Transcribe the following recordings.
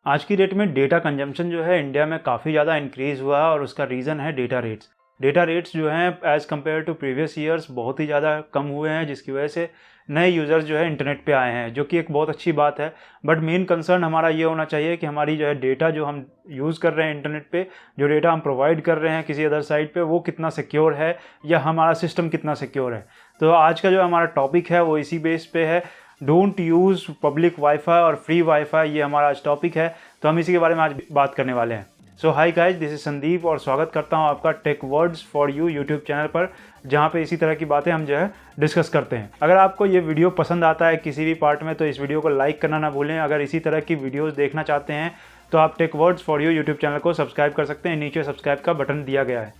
आज की डेट में डेटा कंजम्पशन जो है इंडिया में काफ़ी ज़्यादा इंक्रीज़ हुआ है और उसका रीज़न है डेटा रेट्स। डेटा रेट्स जो हैं as compare to previous years बहुत ही ज़्यादा कम हुए हैं, जिसकी वजह से नए यूज़र्स जो है इंटरनेट पे आए हैं, जो कि एक बहुत अच्छी बात है। बट मेन कंसर्न हमारा ये होना चाहिए कि हमारी जो है डेटा जो हम यूज़ कर रहे हैं इंटरनेट पे, जो डेटा हम प्रोवाइड कर रहे हैं किसी अदर साइट पे, वो कितना सिक्योर है या हमारा सिस्टम कितना सिक्योर है। तो आज का जो हमारा टॉपिक है वो इसी बेस पे है। डोंट यूज़ पब्लिक वाईफाई और फ्री वाईफाई, ये हमारा आज टॉपिक है। तो हम इसी के बारे में आज बात करने वाले हैं। So hi guys, this is Sandeep और स्वागत करता हूं आपका tech words for you YouTube channel पर, जहां पे इसी तरह की बातें हम जो है डिस्कस करते हैं। अगर आपको ये वीडियो पसंद आता है किसी भी पार्ट में, तो इस वीडियो को लाइक करना ना भूलें। अगर इसी तरह की वीडियोज़ देखना चाहते हैं तो आप Tech words for you YouTube channel को सब्सक्राइब कर सकते हैं। नीचे सब्सक्राइब का बटन दिया गया है।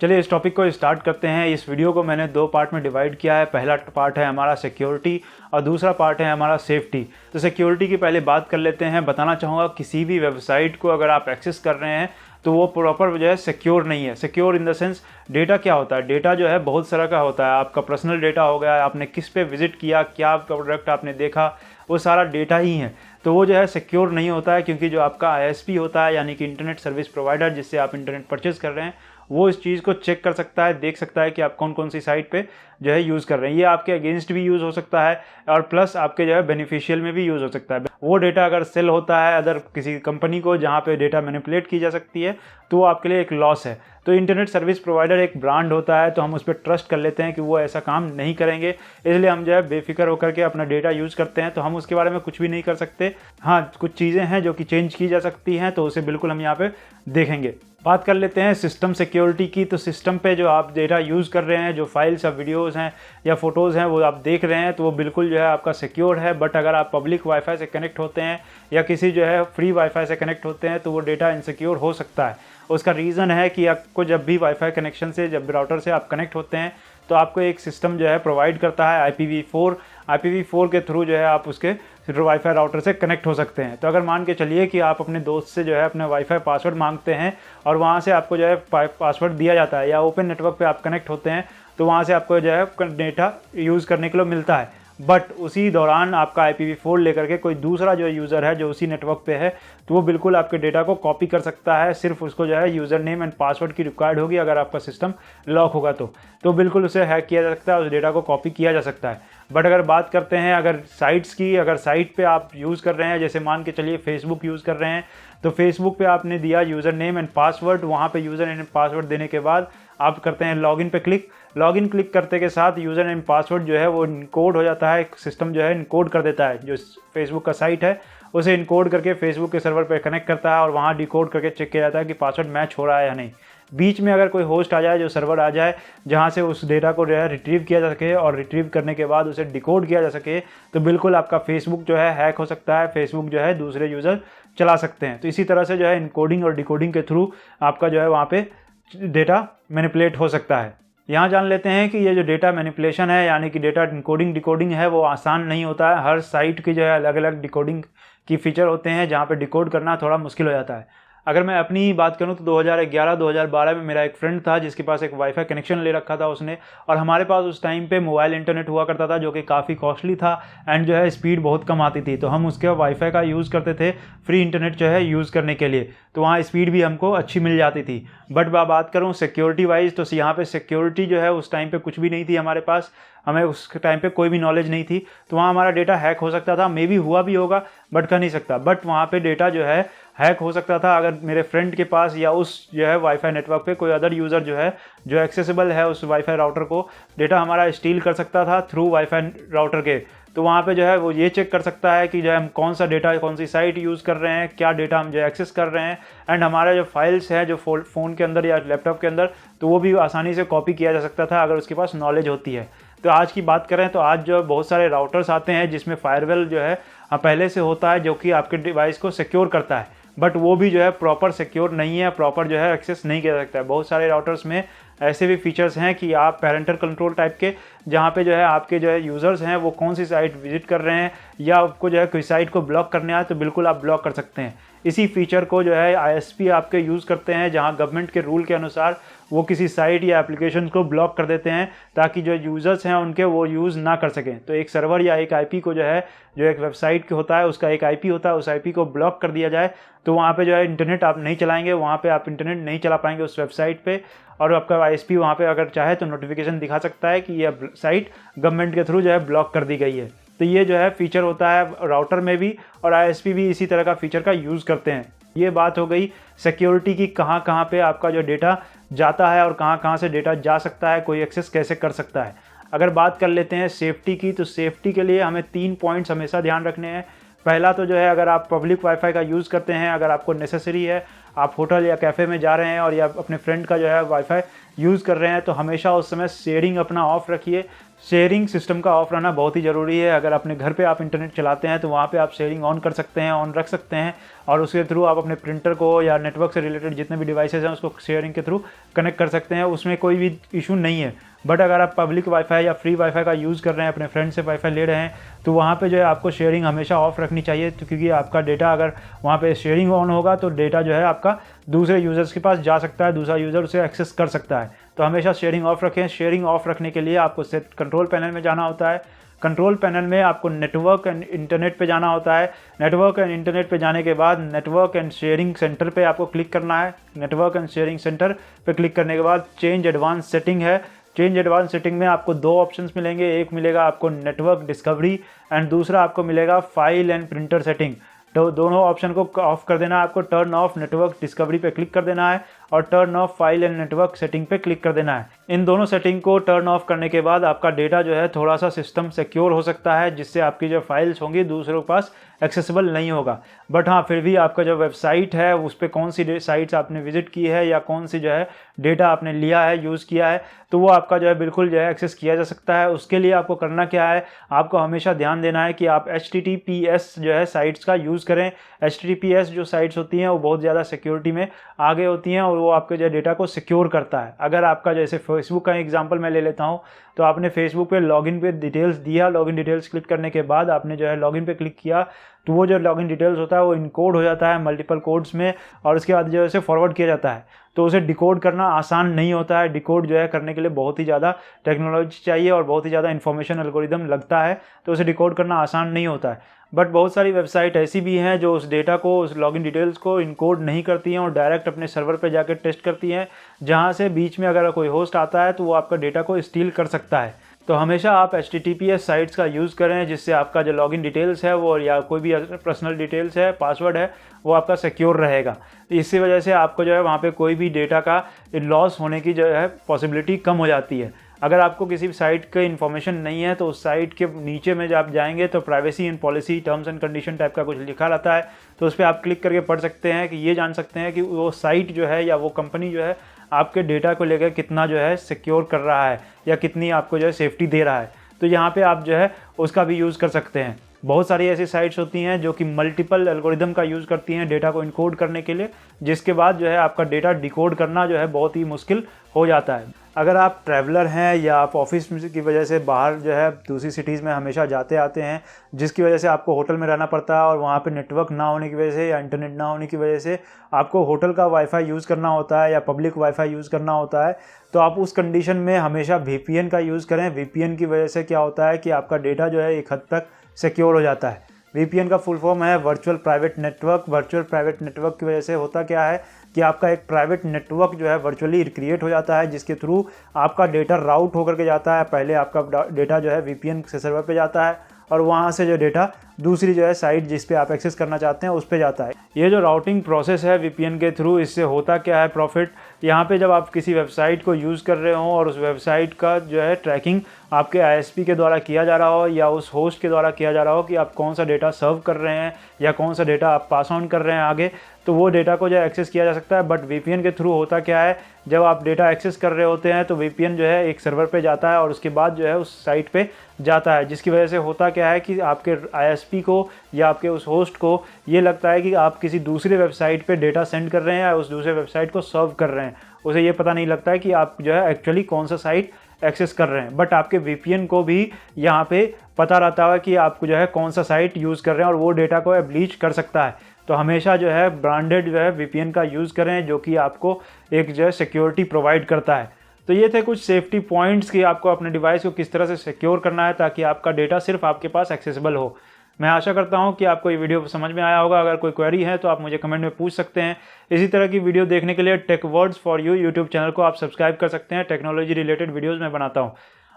चलिए इस टॉपिक को स्टार्ट करते हैं। इस वीडियो को मैंने दो पार्ट में डिवाइड किया है। पहला पार्ट है हमारा सिक्योरिटी और दूसरा पार्ट है हमारा सेफ्टी। तो सिक्योरिटी की पहले बात कर लेते हैं। बताना चाहूँगा, किसी भी वेबसाइट को अगर आप एक्सेस कर रहे हैं तो वो प्रॉपर जो है सिक्योर नहीं है। Secure in the sense, data क्या होता है? डेटा जो है बहुत तरह का होता है। आपका पर्सनल डेटा हो गया, आपने किस पे विजिट किया, क्या प्रोडक्ट आपने देखा, वो सारा डेटा ही है। तो वो जो है सिक्योर नहीं होता है, क्योंकि जो आपका ISP होता है, यानी कि इंटरनेट सर्विस प्रोवाइडर, जिससे आप इंटरनेट परचेज कर रहे हैं, वो इस चीज़ को चेक कर सकता है, देख सकता है कि आप कौन कौन सी साइट पे जो है यूज़ कर रहे हैं। ये आपके अगेंस्ट भी यूज़ हो सकता है और प्लस आपके जो है बेनिफिशियल में भी यूज़ हो सकता है। वो डेटा अगर सेल होता है अदर किसी कंपनी को जहाँ पे डेटा मैनिपुलेट की जा सकती है, तो वो आपके लिए एक लॉस है। तो इंटरनेट सर्विस प्रोवाइडर एक ब्रांड होता है, तो हम उस पर ट्रस्ट कर लेते हैं कि वो ऐसा काम नहीं करेंगे, इसलिए हम जो है बेफिक्र होकर के अपना डेटा यूज़ करते हैं। तो हम उसके बारे में कुछ भी नहीं कर सकते। हाँ, कुछ चीज़ें हैं जो कि चेंज की जा सकती हैं, तो उसे बिल्कुल हम यहाँ पे देखेंगे। बात कर लेते हैं सिस्टम सिक्योरिटी की। तो सिस्टम पे जो आप डेटा यूज़ कर रहे हैं, जो फाइल्स या वीडियोज़ हैं या फ़ोटोज़ हैं, वो आप देख रहे हैं, तो वो बिल्कुल जो है आपका सिक्योर है। बट अगर आप पब्लिक वाईफाई से कनेक्ट होते हैं या किसी जो है फ्री वाईफाई से कनेक्ट होते हैं, तो वो डेटा इनसिक्योर हो सकता है। उसका रीज़न है कि आपको जब भी वाईफाई कनेक्शन से, जब राउटर से आप कनेक्ट होते हैं, तो आपको एक सिस्टम जो है प्रोवाइड करता है IPv4 के थ्रू जो है आप उसके वाईफाई राउटर से कनेक्ट हो सकते हैं। तो अगर मान के चलिए कि आप अपने दोस्त से जो है अपने वाईफाई पासवर्ड मांगते हैं और वहाँ से आपको जो है पासवर्ड दिया जाता है, या ओपन नेटवर्क पे आप कनेक्ट होते हैं, तो वहाँ से आपको जो है डेटा यूज़ करने के लिए मिलता है। बट उसी दौरान आपका IPv4 लेकर के कोई दूसरा जो यूज़र है जो उसी नेटवर्क पे है, तो वो बिल्कुल आपके डेटा को कॉपी कर सकता है। सिर्फ उसको जो है यूज़र नेम एंड पासवर्ड की रिक्वायर्ड होगी, अगर आपका सिस्टम लॉक होगा तो बिल्कुल उसे हैक किया जा सकता है, उस डेटा को कॉपी किया जा सकता है। बट अगर बात करते हैं अगर साइट्स की, अगर साइट पे आप यूज़ कर रहे हैं, जैसे मान के चलिए फेसबुक यूज़ कर रहे हैं, तो फेसबुक पे आपने दिया यूज़र नेम एंड पासवर्ड। वहाँ पे यूज़र नेम एंड पासवर्ड देने के बाद आप करते हैं लॉगिन पे क्लिक। लॉगिन क्लिक करते के साथ यूज़र नेम पासवर्ड जो है वो इनकोड हो जाता है। सिस्टम जो है इनकोड कर देता है, जो फेसबुक का साइट है उसे इनकोड करके फेसबुक के सर्वर पर कनेक्ट करता है और वहाँ डिकोड करके चेक किया जाता है कि पासवर्ड मैच हो रहा है या नहीं। बीच में अगर कोई होस्ट आ जाए, जो सर्वर आ जाए, जहाँ से उस डेटा को जो है रिट्रीव किया जा सके और रिट्रीव करने के बाद उसे डिकोड किया जा सके, तो बिल्कुल आपका फेसबुक जो है हैक हो सकता है। फेसबुक जो है दूसरे यूज़र चला सकते हैं। तो इसी तरह से जो है इनकोडिंग और डिकोडिंग के थ्रू आपका जो है वहाँ पे डेटा मैनिपुलेट हो सकता है। यहाँ जान लेते हैं कि ये जो डेटा मैनिपुलेशन है, यानी कि डेटा इनकोडिंग डिकोडिंग है, वो आसान नहीं होता है। हर साइट की जो है अलग अलग डिकोडिंग की फीचर होते हैं, जहाँ पे डिकोड करना थोड़ा मुश्किल हो जाता है। अगर मैं अपनी ही बात करूं तो 2011-2012 में मेरा एक फ्रेंड था जिसके पास एक वाईफाई कनेक्शन ले रखा था उसने, और हमारे पास उस टाइम पे मोबाइल इंटरनेट हुआ करता था, जो कि काफ़ी कॉस्टली था एंड जो है स्पीड बहुत कम आती थी। तो हम उसके वाईफाई का यूज़ करते थे फ्री इंटरनेट जो है यूज़ करने के लिए, तो वहाँ स्पीड भी हमको अच्छी मिल जाती थी। बट बात करूँ सिक्योरिटी वाइज, तो यहाँ पे सिक्योरिटी जो है उस टाइम पे कुछ भी नहीं थी हमारे पास। हमें उस टाइम पे कोई भी नॉलेज नहीं थी, तो वहाँ हमारा डेटा हैक हो सकता था। मे बी हुआ भी होगा, बट कह नहीं सकता। बट वहाँ पे डेटा जो है हैक हो सकता था अगर मेरे फ्रेंड के पास या उस जो है वाईफाई नेटवर्क पे कोई अदर यूज़र जो है जो एक्सेसिबल है उस वाईफाई राउटर को, डेटा हमारा स्टील कर सकता था थ्रू वाईफाई राउटर के। तो वहाँ पे जो है वो ये चेक कर सकता है कि जो है हम कौन सा डेटा, कौन सी साइट यूज़ कर रहे हैं, क्या डेटा हम जो एक्सेस कर रहे हैं, एंड हमारा जो फाइल्स है जो फ़ोन के अंदर या लैपटॉप के अंदर, तो वो भी आसानी से कॉपी किया जा सकता था अगर उसके पास नॉलेज होती है। तो आज की बात करें तो आज जो बहुत सारे राउटर्स आते हैं जिसमें फायरवॉल जो है पहले से होता है, जो कि आपके डिवाइस को सिक्योर करता है। बट वो भी जो है प्रॉपर सिक्योर नहीं है, प्रॉपर जो है एक्सेस नहीं किया जा सकता है। बहुत सारे राउटर्स में ऐसे भी फीचर्स हैं कि आप पेरेंटल कंट्रोल टाइप के, जहाँ पे जो है आपके जो है यूज़र्स हैं वो कौन सी साइट विजिट कर रहे हैं या आपको जो है कोई साइट को ब्लॉक करने आए तो बिल्कुल आप ब्लॉक कर सकते हैं। इसी फीचर को जो है ISP आपके यूज़ करते हैं, जहाँ गवर्नमेंट के रूल के अनुसार वो किसी साइट या एप्लीकेशन को ब्लॉक कर देते हैं ताकि जो यूज़र्स हैं उनके वो यूज़ ना कर सकें। तो एक सर्वर या एक IP को जो है, जो एक वेबसाइट के होता है उसका एक IP होता है, उस IP को ब्लॉक कर दिया जाए तो वहाँ पे जो है इंटरनेट आप नहीं चलाएंगे, वहाँ पे आप इंटरनेट नहीं चला पाएंगे उस वेबसाइट पे, और आपका ISP वहाँ पे अगर चाहे तो नोटिफिकेशन दिखा सकता है कि यह साइट गवर्नमेंट के थ्रू जो है ब्लॉक कर दी गई है। तो ये जो है फीचर होता है राउटर में भी, और ISP भी इसी तरह का फीचर का यूज़ करते हैं। ये बात हो गई सिक्योरिटी की, कहाँ कहाँ पे आपका जो डेटा जाता है और कहाँ कहाँ से डेटा जा सकता है, कोई एक्सेस कैसे कर सकता है। अगर बात कर लेते हैं सेफ्टी की, तो सेफ्टी के लिए हमें 3 पॉइंट्स हमेशा ध्यान रखने हैं। पहला तो जो है, अगर आप पब्लिक वाईफाई का यूज़ करते हैं, अगर आपको नेसेसरी है, आप होटल या कैफ़े में जा रहे हैं और या अपने फ्रेंड का जो है वाईफाई यूज़ कर रहे हैं, तो हमेशा उस समय शेयरिंग अपना ऑफ़ रखिए। शेयरिंग सिस्टम का ऑफ रहना बहुत ही ज़रूरी है। अगर अपने घर पे आप इंटरनेट चलाते हैं तो वहाँ पे आप शेयरिंग ऑन कर सकते हैं, ऑन रख सकते हैं, और उसके थ्रू आप अपने प्रिंटर को या नेटवर्क से रिलेटेड जितने भी डिवाइसेज हैं उसको शेयरिंग के थ्रू कनेक्ट कर सकते हैं, उसमें कोई भी इशू नहीं है। बट अगर आप पब्लिक वाईफाई या फ्री वाईफाई का यूज़ कर रहे हैं, अपने फ्रेंड से वाईफाई ले रहे हैं, तो वहाँ पे जो है आपको शेयरिंग हमेशा ऑफ रखनी चाहिए, क्योंकि आपका डेटा अगर वहाँ पे शेयरिंग ऑन होगा तो डेटा जो है आपका दूसरे यूज़र्स के पास जा सकता है, दूसरा यूज़र उसे एक्सेस कर सकता है। तो हमेशा शेयरिंग ऑफ रखें। शेयरिंग ऑफ रखने के लिए आपको सेट कंट्रोल पैनल में जाना होता है। कंट्रोल पैनल में आपको नेटवर्क एंड इंटरनेट पे जाना होता है। नेटवर्क एंड इंटरनेट पे जाने के बाद नेटवर्क एंड शेयरिंग सेंटर पे आपको क्लिक करना है। नेटवर्क एंड शेयरिंग सेंटर पे क्लिक करने के बाद चेंज एडवांस सेटिंग है। चेंज एडवांस सेटिंग में आपको 2 ऑप्शंस मिलेंगे। एक मिलेगा आपको नेटवर्क डिस्कवरी एंड दूसरा आपको मिलेगा फाइल एंड प्रिंटर सेटिंग। तो दोनों ऑप्शन को ऑफ कर देना है आपको। टर्न ऑफ नेटवर्क डिस्कवरी पे क्लिक कर देना है और turn off file and network setting पे क्लिक कर देना है। इन दोनों सेटिंग को टर्न ऑफ करने के बाद आपका डेटा जो है थोड़ा सा सिस्टम सिक्योर हो सकता है, जिससे आपकी जो फाइल्स होंगी दूसरों के पास एक्सेसिबल नहीं होगा। बट हाँ, फिर भी आपका जो वेबसाइट है उस पर कौन सी साइट्स आपने विजिट की है या कौन सी जो है डेटा आपने लिया है, यूज़ किया है, तो वो आपका जो है बिल्कुल जो है एक्सेस किया जा सकता है। उसके लिए आपको करना क्या है, आपको हमेशा ध्यान देना है कि आप HTTPS जो है साइट्स का यूज़ करें। HTTPS जो साइट्स होती हैं वो बहुत ज़्यादा सिक्योरिटी में आगे होती हैं और वो आपके जो डेटा को सिक्योर करता है। अगर आपका जैसे फेसबुक का एग्जांपल मैं ले लेता हूं, तो आपने फेसबुक पे लॉगिन पे डिटेल्स दिया, लॉगिन डिटेल्स क्लिक करने के बाद आपने जो है लॉगिन पे क्लिक किया, तो वो जो लॉगिन डिटेल्स होता है वो इनकोड हो जाता है मल्टीपल कोड्स में और उसके बाद जो है फॉरवर्ड किया जाता है। तो उसे डिकोड करना आसान नहीं होता है। डिकोड जो है करने के लिए बहुत ही ज़्यादा टेक्नोलॉजी चाहिए और बहुत ही ज़्यादा इन्फॉर्मेशन एल्गोरिदम लगता है, तो उसे डिकोड करना आसान नहीं होता है। बट बहुत सारी वेबसाइट ऐसी भी हैं जो उस डेटा को, उस लॉगिन डिटेल्स को इनकोड नहीं करती हैं और डायरेक्ट अपने सर्वर पे जाकर टेस्ट करती हैं, जहां से बीच में अगर कोई होस्ट आता है तो वो आपका डेटा को स्टील कर सकता है। तो हमेशा आप HTTPS साइट्स का यूज़ करें, जिससे आपका जो लॉगिन डिटेल्स है वो या कोई भी पर्सनल डिटेल्स है, पासवर्ड है, वो आपका सिक्योर रहेगा। तो इसी वजह से आपको जो है वहाँ पे कोई भी डेटा का लॉस होने की जो है पॉसिबिलिटी कम हो जाती है। अगर आपको किसी भी साइट की इन्फॉर्मेशन नहीं है तो उस साइट के नीचे में जब आप जाएंगे तो privacy and policy, terms and condition type का कुछ लिखा रहता है, तो उस पर आप क्लिक करके पढ़ सकते हैं कि ये जान सकते हैं कि वो साइट जो है या वो कंपनी जो है आपके डेटा को लेकर कितना जो है सिक्योर कर रहा है या कितनी आपको जो है सेफ्टी दे रहा है। तो यहाँ पे आप जो है उसका भी यूज़ कर सकते हैं। बहुत सारी ऐसी साइट्स होती हैं जो कि मल्टीपल एल्गोरिदम का यूज़ करती हैं डेटा को इनकोड करने के लिए, जिसके बाद जो है आपका डेटा डिकोड करना जो है बहुत ही मुश्किल हो जाता है। अगर आप ट्रैवलर हैं या आप ऑफिस की वजह से बाहर जो है दूसरी सिटीज़ में हमेशा जाते आते हैं, जिसकी वजह से आपको होटल में रहना पड़ता है और वहाँ पे नेटवर्क ना होने की वजह से या इंटरनेट ना होने की वजह से आपको होटल का वाईफाई यूज़ करना होता है या पब्लिक वाईफाई यूज़ करना होता है, तो आप उस कंडीशन में हमेशा VPN का यूज़ करें। VPN की वजह से क्या होता है कि आपका डेटा जो है एक हद तक सिक्योर हो जाता है। VPN का फुल फॉर्म है virtual private network. Virtual private network की वजह से होता क्या है कि आपका एक प्राइवेट नेटवर्क जो है वर्चुअली क्रिएट हो जाता है, जिसके थ्रू आपका डेटा राउट होकर के जाता है। पहले आपका डेटा जो है VPN से सर्वर पे जाता है और वहाँ से जो डेटा दूसरी जो है साइट जिस पे आप एक्सेस करना चाहते हैं उस पे जाता है। ये जो राउटिंग प्रोसेस है VPN के थ्रू, इससे होता क्या है प्रॉफिट, यहाँ पे जब आप किसी वेबसाइट को यूज़ कर रहे हो और उस वेबसाइट का जो है ट्रैकिंग आपके ISP के द्वारा किया जा रहा हो या उस होस्ट के द्वारा किया जा रहा हो कि आप कौन सा डेटा सर्व कर रहे हैं या कौन सा डेटा आप पास ऑन कर रहे हैं आगे, तो वो डेटा को जो है एक्सेस किया जा सकता है। बट VPN के थ्रू होता क्या है, जब आप डेटा एक्सेस कर रहे होते हैं तो VPN जो है एक सर्वर पे जाता है और उसके बाद जो है उस साइट पे जाता है, जिसकी वजह से होता क्या है कि आपके ISP डीएसपी को या आपके उस होस्ट को ये लगता है कि आप किसी दूसरे वेबसाइट पे डेटा सेंड कर रहे हैं या उस दूसरे वेबसाइट को सर्व कर रहे हैं। उसे ये पता नहीं लगता है कि आप जो है एक्चुअली कौन सा साइट एक्सेस कर रहे हैं। बट आपके वीपीएन को भी यहाँ पे पता रहता है कि आप जो है कौन सा साइट यूज़ कर रहे हैं और वो डेटा को ब्लीच कर सकता है। तो हमेशा जो है ब्रांडेड जो है वीपीएन का यूज़ करें, जो कि आपको एक जो है सिक्योरिटी प्रोवाइड करता है। तो ये थे कुछ सेफ्टी पॉइंट्स कि आपको अपने डिवाइस को किस तरह से सिक्योर करना है ताकि आपका डेटा सिर्फ आपके पास एक्सेसिबल हो। मैं आशा करता हूँ कि आपको ये वीडियो समझ में आया होगा। अगर कोई क्वेरी है तो आप मुझे कमेंट में पूछ सकते हैं। इसी तरह की वीडियो देखने के लिए Tech words for you YouTube channel को आप सब्सक्राइब कर सकते हैं। टेक्नोलॉजी रिलेटेड वीडियोज़ मैं बनाता हूँ।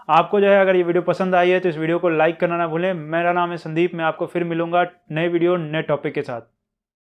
आपको जो है अगर ये वीडियो पसंद आई है तो इस वीडियो को लाइक करना ना भूलें। मेरा नाम है संदीप, मैं आपको फिर मिलूंगा नए वीडियो नए टॉपिक के साथ।